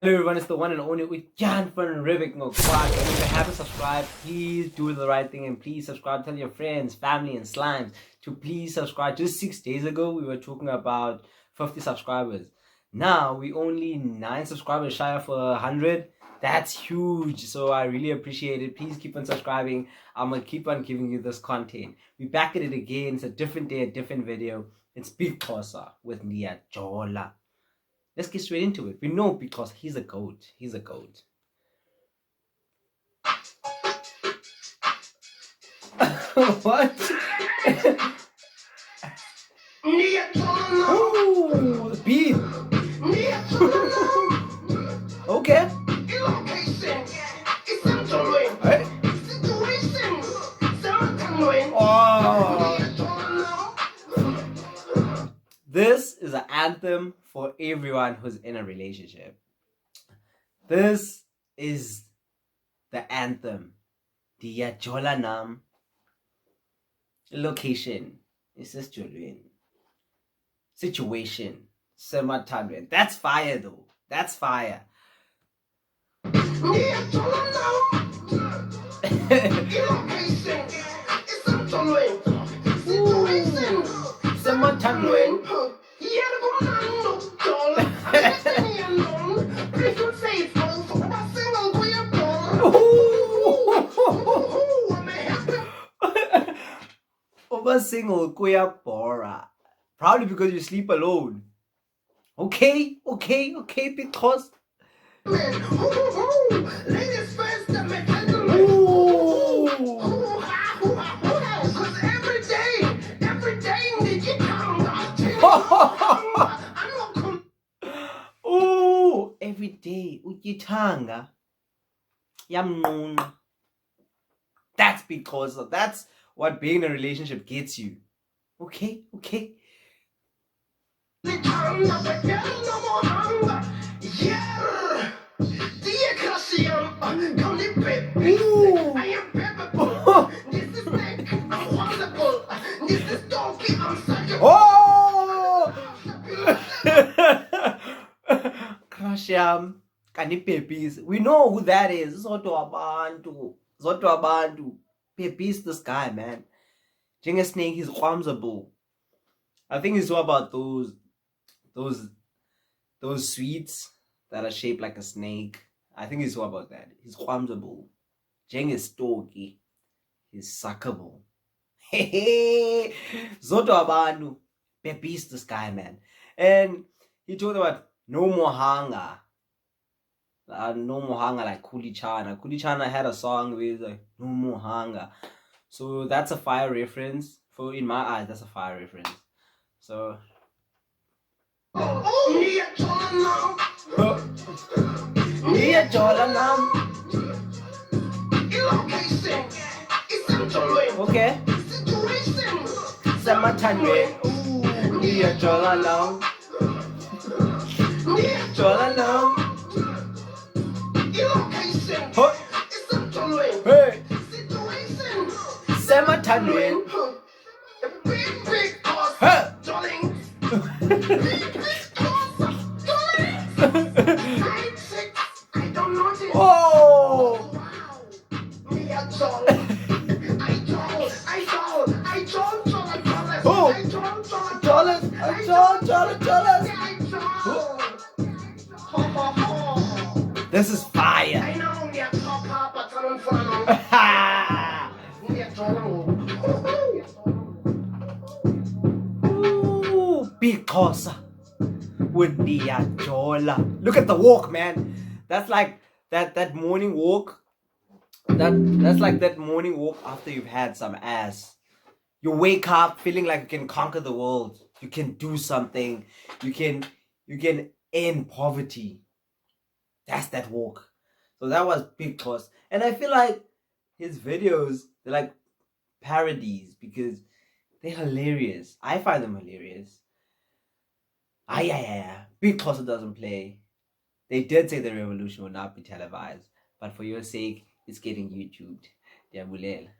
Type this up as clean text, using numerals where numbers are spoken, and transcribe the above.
Hello everyone, it's the one and only Jan van Rivik Ngokwak. And if you haven't subscribed, please do the right thing and please subscribe. Tell your friends, family, and slimes to please subscribe. Just 6 days ago, we were talking about 50 subscribers. Now we only 9 subscribers shy of 100. That's huge. So I really appreciate it. Please keep on subscribing. I'm gonna keep on giving you this content. We're back at it again. It's a different day, a different video. It's Big Xhosa with Nia Jola. Let's get straight into it. We know because he's a goat. He's a goat. What? Ooh, the beat. Okay. Hey. Oh. This is an anthem for everyone who's in a relationship. This is the anthem. Dia Jola Nam. Location. Is this Jolene? Situation. Sematandren. That's fire though. That's fire. Sematandren. Over single kuya bora. Probably because you sleep alone. Okay, because ladies first, every day did you come? Oh, every day uyithanga yamnqunqa. That's because that's what being in a relationship gets you. Okay. Oh! Crush yam kanipepis. We know who that is. Zodwa abantu. Pepis this guy, man. Snake, he's quamsable. I think it's all about those sweets that are shaped like a snake. I think it's all about that. He's quamsable. Stoki. He's suckable. Hey, Zoto Abantu. Pepis this guy, man. And he talked about no more hunger. No more hunger like Kulichana. Kulichana had a song with like no more hunger. So that's a fire reference. For in my eyes, that's a fire reference. So okay. Sematandre. Nia Jola Nam. Jola Nam. Hey. Sematandre. Oh! This is fire. Ooh, Big Xhosa with Nia Jola. Look at the walk, man. That's like that morning walk. That's like that morning walk after you've had some ass. You wake up feeling like you can conquer the world. You can do something. You can end poverty. That's that walk. So that was Big Xhosa. And I feel like his videos, they're like parodies because they're hilarious. I find them hilarious. Big Xhosa doesn't play. They did say the revolution will not be televised, but for your sake, it's getting YouTubed. Diyabulela.